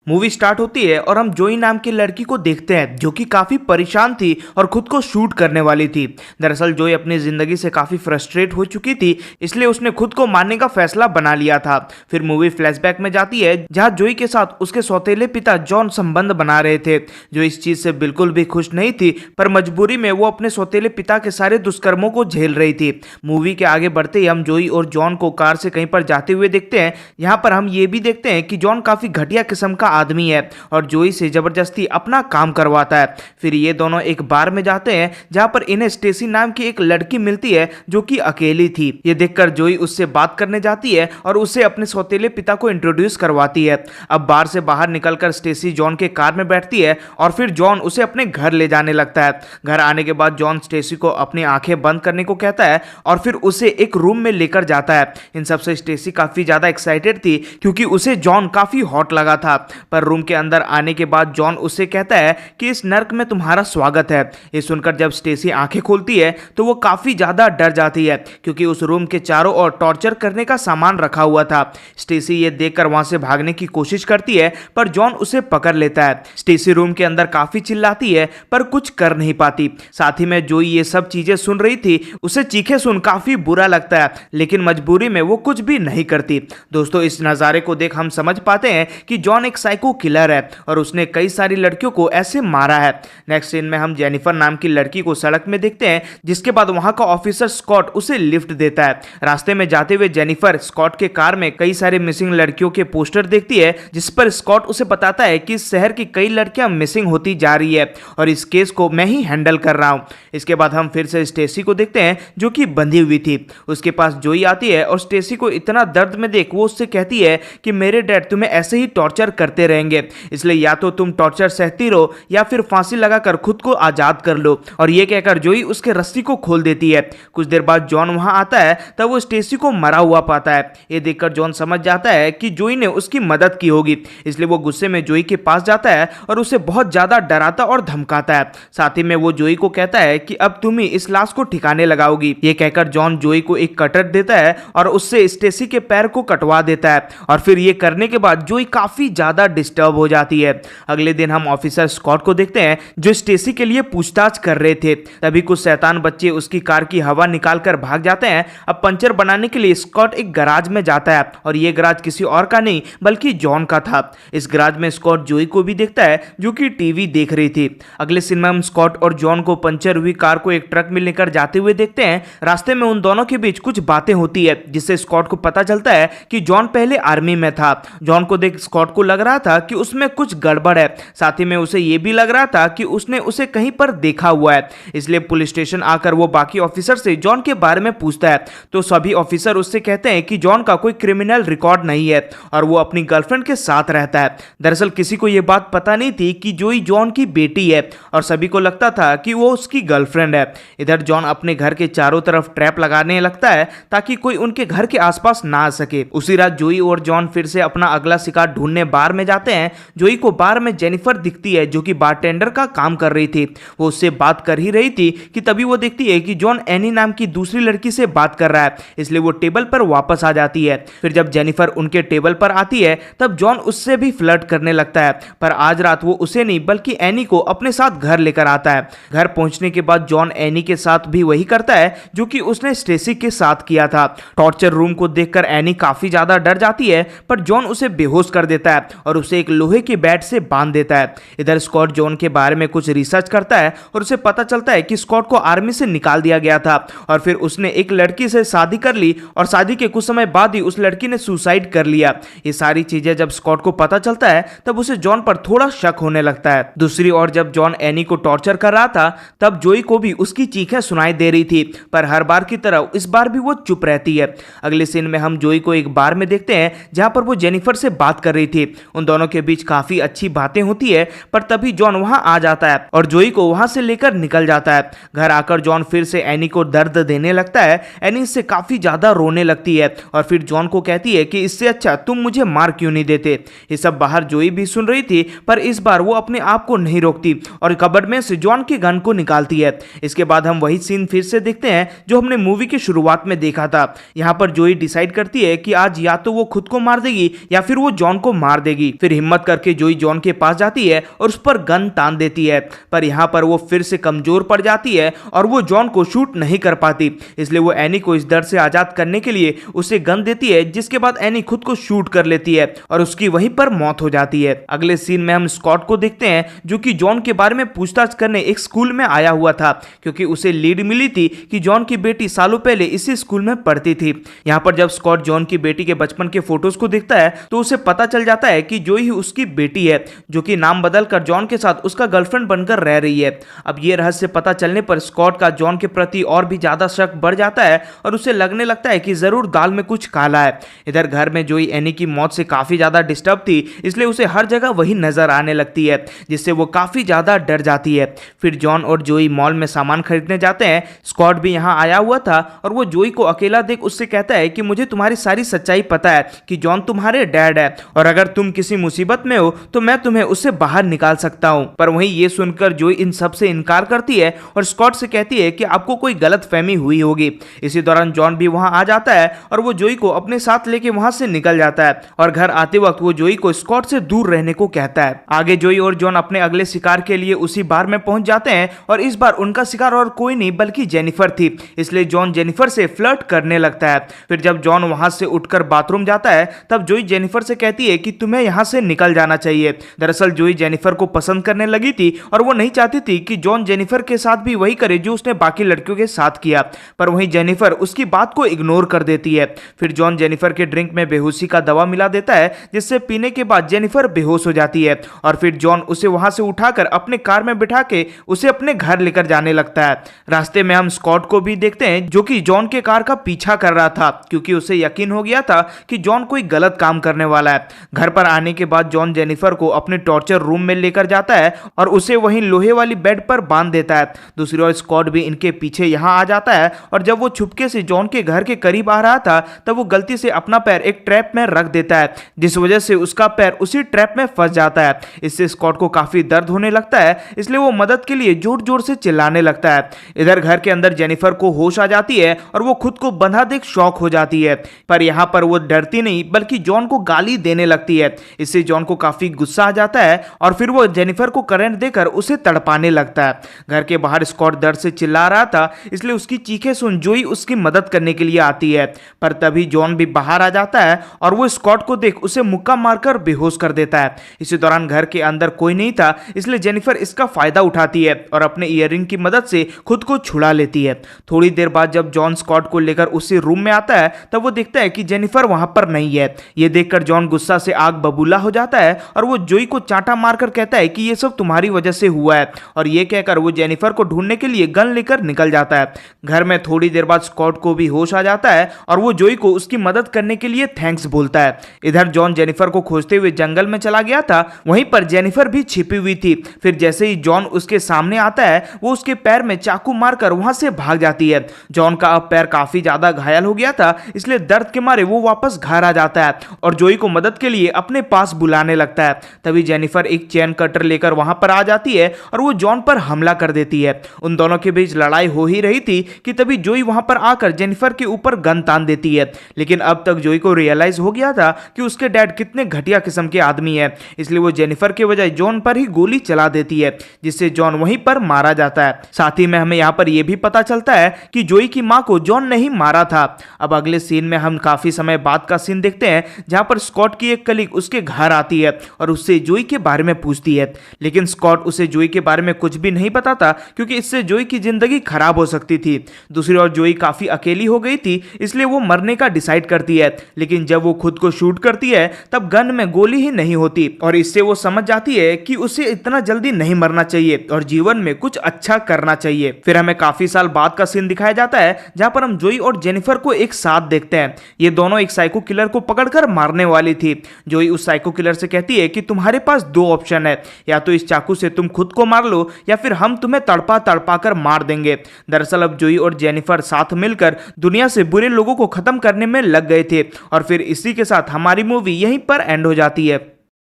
Movie start होती है और हम जोई नाम की लड़की को देखते हैं जो कि काफी परेशान थी और खुद को शूट करने वाली थी। दरअसल जोई अपनी जिंदगी से काफी फ्रस्ट्रेट हो चुकी थी, इसलिए उसने खुद को मारने का फैसला बना लिया था। फिर मूवी फ्लैशबैक में जाती है जहां जोई के साथ उसके सौतेले पिता जॉन संबंध बना रहे थे, जो इस चीज से बिल्कुल भी खुश नहीं थी, पर मजबूरी में वो अपने सौतेले पिता के सारे दुष्कर्मों को झेल रही थी। मूवी के आगे बढ़ते ही हम जोई और जॉन को कार से कहीं पर जाते हुए देखते हैं। यहाँ पर हम ये भी देखते हैं कि जॉन काफी घटिया किस्म का आदमी है और जोई से जबरदस्ती अपना काम करवाता है। फिर ये दोनों एक बार में जाते हैं जहां पर इन्हें स्टेसी नाम की एक लड़की मिलती है जो कि अकेली थी। ये देखकर जोई उससे बात करने जाती है और उसे अपने सौतेले पिता को इंट्रोड्यूस करवाती है। अब बार से बाहर निकलकर स्टेसी जॉन के कार में बैठती है और फिर जॉन उसे अपने घर ले जाने लगता है। घर आने के बाद जॉन स्टेसी को अपनी आंखें बंद करने को कहता है और फिर उसे एक रूम में लेकर जाता है। इन सबसे स्टेसी काफी ज्यादा एक्साइटेड थी क्योंकि उसे जॉन काफी हॉट लगा था, पर रूम के अंदर आने के बाद जॉन उससे कहता है कि इस नर्क में तुम्हारा स्वागत है। ये सुनकर जब स्टेसी आंखें खोलती है तो वो काफी ज्यादा डर जाती है क्योंकि उस रूम के चारों ओर टॉर्चर करने का सामान रखा हुआ था। स्टेसी ये देखकर वहां से भागने की कोशिश करती है पर जॉन उसे पकड़ लेता है। स्टेसी रूम के अंदर काफी चिल्लाती है पर कुछ कर नहीं पाती। साथ ही में जोई ये सब चीजें सुन रही थी, उसे चीखे सुन काफी बुरा लगता है, लेकिन मजबूरी में वो कुछ भी नहीं करती। दोस्तों, इस नजारे को देख हम समझ पाते हैं कि जॉन एक साइको किलर है और उसने कई सारी लड़कियों को ऐसे मारा है। नेक्स्ट सीन में हम जेनिफर नाम की लड़की को सड़क में देखते हैं, जिसके बाद वहां का ऑफिसर स्कॉट उसे लिफ्ट देता है। रास्ते में जाते हुए जेनिफर स्कॉट के कार में कई सारे मिसिंग लड़कियों के पोस्टर देखती है, जिस पर स्कॉट उसे बताता है कि इस शहर की कई लड़कियां मिसिंग होती जा रही है और इस केस को मैं ही हैंडल कर रहा हूं। इसके बाद हम फिर से स्टेसी को देखते हैं जो कि बंधी हुई थी। उसके पास जोई आती है और स्टेसी को इतना दर्द में देख वो उससे कहती है कि मेरे डैड तुम्हें ऐसे ही टॉर्चर करते रहेंगे, इसलिए या तो तुम टॉर्चर सहती रहो या फिर फांसी लगाकर खुद को आजाद कर लो। और ये कहकर जोई उसके रस्सी को खोल देती है। कुछ देर बाद जॉन वहां आता है, तब वो स्टेसी को मरा हुआ पाता है। ये देखकर जॉन समझ जाता है कि जोई ने उसकी मदद की होगी, इसलिए वो गुस्से में जोई के पास जाता है और उसे बहुत ज्यादा डराता और धमकाता है। साथ ही में वो जोई को कहता है कि अब तुम ही इस लाश को ठिकाने लगाओगी। ये कहकर जॉन जोई को एक कटर देता है और उससे स्टेसी के पैर को कटवा देता है और फिर ये करने के बाद जोई काफी ज्यादा डिस्टर्ब हो जाती है। अगले दिन हम ऑफिसर स्कॉट को देखते हैं जो स्टेसी के लिए पूछताछ कर रहे थे। तभी कुछ शैतान बच्चे उसकी कार की हवा निकालकर भाग जाते हैं। अब पंचर बनाने के लिए स्कॉट एक गराज में जाता है और ये गराज किसी और का नहीं बल्कि जॉन का था। इस गराज में स्कॉट जोई को भी देखता है जो कि टीवी देख रही थी। अगले सीन में हम स्कॉट और जॉन को पंचर हुई कार को एक ट्रक में लेकर जाते हुए देखते हैं। रास्ते में उन दोनों के बीच कुछ बातें होती है, जिससे स्कॉट को पता चलता है कि जॉन पहले आर्मी में था। जॉन को देख स्कॉट को लग रहा था कि उसमें कुछ गड़बड़ है। साथ ही में उसे यह भी लग रहा था कि उसने उसे कहीं पर देखा हुआ है, इसलिए पुलिस स्टेशन आकर वो बाकी ऑफिसर से जॉन के बारे में पूछता है। तो सभी ऑफिसर उससे कहते हैं कि जॉन का कोई क्रिमिनल रिकॉर्ड नहीं है और वो अपनी गर्लफ्रेंड के साथ रहता है। दरअसल किसी को यह बात पता नहीं थी कि जोई जॉन की बेटी है और सभी को लगता था कि वो उसकी गर्लफ्रेंड है। इधर जॉन अपने घर के चारों तरफ ट्रैप लगाने लगता है ताकि कोई उनके घर के आसपास ना आ सके। उसी रात जोई और जॉन फिर से अपना अगला शिकार ढूंढने बार में जाते हैं। जोई को बार में जेनिफर दिखती है जो कि बारटेंडर का काम कर रही थी। वो उससे बात कर ही रही थी कि तभी वो देखती है कि जॉन एनी नाम की दूसरी लड़की से बात कर रहा है, इसलिए वो टेबल पर वापस आ जाती है। फिर जब जेनिफर उनके टेबल पर आती है तब जॉन उससे भी फ्लर्ट करने लगता है, पर आज रात वो उसे नहीं बल्कि एनी को अपने साथ घर लेकर आता है। घर पहुंचने के बाद जॉन एनी के साथ भी वही करता है जो कि उसने स्टेसी के साथ किया था। टॉर्चर रूम को देखकर एनी काफी ज्यादा डर जाती है, पर जॉन उसे बेहोश कर देता है और उसे एक लोहे के बैट से बांध देता है। इधर स्कॉट जॉन के बारे में कुछ रिसर्च करता है और उसे पता चलता है कि स्कॉट को आर्मी से निकाल दिया गया था और फिर उसने एक लड़की से शादी कर ली और शादी के कुछ समय बाद ही उस लड़की ने सुसाइड कर लिया। ये सारी चीजें जब स्कॉट को पता चलता है तब उसे जॉन पर थोड़ा शक होने लगता है। दूसरी ओर जब जॉन एनी को टॉर्चर कर रहा था तब जोई को भी उसकी चीखें सुनाई दे रही थी, पर हर बार की तरह इस बार भी वो चुप रहती है। अगले सीन में हम जोई को एक बार में देखते हैं जहां पर वो जेनिफर से बात कर रही थी। उन दोनों के बीच काफी अच्छी बातें होती है, पर तभी जॉन वहां आ जाता है और जोई को वहां से लेकर निकल जाता है। घर आकर जॉन फिर से एनी को दर्द देने लगता है। एनी इससे काफी ज्यादा रोने लगती है और फिर जॉन को कहती है कि इससे अच्छा तुम मुझे मार क्यों नहीं देते। ये सब बाहर जोई भी सुन रही थी, पर इस बार वो अपने आप को नहीं रोकती और कबर्ड में से जॉन के गन को निकालती है। इसके बाद हम वही सीन फिर से देखते हैं जो हमने मूवी की शुरुआत में देखा था। यहाँ पर जोई डिसाइड करती है कि आज या तो वो खुद को मार देगी या फिर वो जॉन को मार देगी। फिर हिम्मत करके जोई जॉन के पास जाती है और उस पर गन तान देती है, पर यहाँ पर वो फिर से कमजोर पड़ जाती है और वो जॉन को शूट नहीं कर पाती। इसलिए वो एनी को इस दर्द से आजाद करने के लिए उसे गन देती है, जिसके बाद एनी खुद को शूट कर लेती है और उसकी वहीं पर मौत हो जाती है। अगले सीन में हम स्कॉट को देखते हैं जो कि जॉन के बारे में पूछताछ करने एक स्कूल में आया हुआ था, क्योंकि उसे लीड मिली थी कि जॉन की बेटी सालों पहले इसी स्कूल में पढ़ती थी। यहाँ पर जब स्कॉट जॉन की बेटी के बचपन के फोटोज को देखता है तो उसे पता चल जाता है कि जोई ही उसकी बेटी है, जो कि नाम बदलकर जॉन के साथ उसका गर्लफ्रेंड बनकर रह रही है। अब ये रहस्य पता चलने पर स्कॉट का जॉन के प्रति और भी ज्यादा शक बढ़ जाता है और उसे लगने लगता है कि जरूर दाल में कुछ काला है। इधर घर में जोई एनी की मौत से काफी ज्यादा डिस्टर्ब थी, इसलिए उसे हर जगह वही नजर आने लगती है, जिससे वो काफी ज्यादा डर जाती है। फिर जॉन और जोई मॉल में सामान खरीदने जाते हैं। स्कॉट भी यहाँ आया हुआ था और वो जोई को अकेला देख उससे कहता है कि मुझे तुम्हारी सारी सच्चाई पता है कि जॉन तुम्हारे डैड है और अगर तुम किसी मुसीबत में हो तो मैं तुम्हें उससे बाहर निकाल सकता हूँ। पर वहीं ये सुनकर जोई इन सब से इनकार करती है और स्कॉट से कहती है कि आपको कोई गलत फहमी हुई होगी। इसी दौरान जॉन भी वहां आ जाता है और वो जोई को अपने साथ लेके वहां से निकल जाता है और घर आते वक्त वो जोई को स्कॉट से दूर रहने को कहता है। आगे जोई और जॉन अपने अगले शिकार के लिए उसी बार में पहुंच जाते हैं और इस बार उनका शिकार और कोई नहीं बल्कि जेनिफर थी, इसलिए जॉन जेनिफर से फ्लर्ट करने लगता है। फिर जब जॉन वहां से उठकर बाथरूम जाता है तब जोई जेनिफर से कहती है कि तुम्हें यहां से निकल जाना चाहिए। दरअसल जोई जेनिफर को पसंद करने लगी थी और वो नहीं चाहती थी कि जॉन जेनिफर के साथ भी वही करे जो उसने बाकी लड़कियों के साथ किया, पर वहीं जेनिफर उसकी बात को इग्नोर कर देती है। फिर जॉन जेनिफर के ड्रिंक में बेहोशी का दवा मिला देता है, जिससे पीने के बाद जेनिफर बेहोश हो जाती है और फिर जॉन उसे वहां से उठाकर अपने कार में बिठा के उसे अपने घर लेकर जाने लगता है। रास्ते में हम स्कॉट को भी देखते हैं जो कि जॉन के कार का पीछा कर रहा था, क्योंकि उसे यकीन हो गया था कि जॉन कोई गलत काम करने वाला है। घर पर आने के बाद जॉन जेनिफर को अपने टॉर्चर रूम में लेकर जाता है और उसे वहीं लोहे वाली बेड पर बांध देता है। दूसरी ओर स्कॉट भी इनके पीछे यहाँ आ जाता है और जब वो छुपके से जॉन के घर के करीब आ रहा था तब वो गलती से अपना पैर एक ट्रैप में रख देता है, जिस वजह से उसका पैर उसी ट्रैप में फंस जाता है। इससे स्कॉट को काफी दर्द होने लगता है, इसलिए वो मदद के लिए जोर जोर से चिल्लाने लगता है। इधर घर के अंदर जेनिफर को होश आ जाती है और वो खुद को बंधा देख शॉक हो जाती है, पर यहाँ पर वो डरती नहीं बल्कि जॉन को गाली देने लगती है। इससे जॉन को काफी गुस्सा आ जाता है और फिर वो जेनिफर को करंट देकर उसे तड़पाने लगता है। घर के बाहर स्कॉट दर्द से चिल्ला रहा था, इसलिए उसकी चीखें सुन जोई उसकी मदद करने के लिए आती है, पर तभी जॉन भी बाहर आ जाता है और वो स्कॉट को देख उसे मुक्का मारकर बेहोश कर देता है। इसी दौरान घर के अंदर कोई नहीं था, इसलिए जेनिफर इसका फायदा उठाती है और अपने ईयररिंग की मदद से खुद को छुड़ा लेती है। थोड़ी देर बाद जब जॉन स्कॉट को लेकर उसी रूम में आता है तब वो देखता है कि जेनिफर वहां पर नहीं है। ये देखकर जॉन गुस्सा से आग बबूला हो जाता है और वो जोई को चांटा मारकर कहता है कि ये सब तुम्हारी वजह से हुआ है, और ये कहकर वो जेनिफर को ढूंढने के लिए गन लेकर निकल जाता है। घर में थोड़ी देर बाद स्कॉट को भी होश आ जाता है और वो जोई को उसकी मदद करने के लिए थैंक्स बोलता है। इधर जॉन जेनिफर को खोजते हुए जंगल में चला गया था, वहीं पर जेनिफर भी छिपी हुई थी। फिर जैसे ही जॉन उसके सामने आता है वो उसके पैर में चाकू मारकर वहां से भाग जाती है। जॉन का अब पैर काफी ज्यादा घायल हो गया था, इसलिए दर्द के मारे वो वापस घर आ जाता है और जोई को मदद के लिए अपने पास बुलाने लगता है। तभी जेनिफर एक चेन कटर लेकर वहां पर आ जाती है और वो जॉन पर हमला कर देती है। उन दोनों के बीच लड़ाई हो ही रही थी कि तभी जोई वहां पर आकर जेनिफर के ऊपर गन तान देती है, लेकिन अब तक जोई को रियलाइज हो गया था कि उसके डैड कितने घटिया किस्म के आदमी है, इसलिए वो जेनिफर के बजाय जॉन पर ही गोली चला देती है, जिससे जॉन वहीं पर मारा जाता है। साथ ही में हमें यहाँ पर यह भी पता चलता है कि जोई की मां को जॉन ने ही मारा था। अब अगले सीन में हम काफी समय बाद का सीन देखते हैं जहां पर स्कॉट की एक कलीग उसके घर आती है और उससे जोई के बारे में पूछती है, लेकिन स्कॉट उसे जोई के बारे में कुछ भी नहीं बताता क्योंकि इससे जोई की जिंदगी खराब हो सकती थी। दूसरी ओर जोई काफी अकेली हो गई थी, इसलिए वो मरने का डिसाइड करती है, लेकिन जब वो खुद को शूट करती है तब गन में गोली ही नहीं होती और इससे वो समझ जाती है कि उसे इतना जल्दी नहीं मरना चाहिए और जीवन में कुछ अच्छा करना चाहिए। फिर हमें काफी साल बाद का सीन दिखाया जाता है जहां पर हम जोई और जेनिफर को एक साथ देखते हैं। ये दोनों एक साइको किलर को पकड़कर मारने वाली थी। जोई उस साइको किलर से कहती है कि तुम्हारे पास दो ऑप्शन है, या तो इस चाकू से तुम खुद को मार लो या फिर हम तुम्हें तड़पा तड़पा कर मार देंगे। दरअसल अब जोई और जेनिफर साथ मिलकर दुनिया से बुरे लोगों को खत्म करने में लग गए थे और फिर इसी के साथ हमारी मूवी यहीं पर एंड हो जाती है।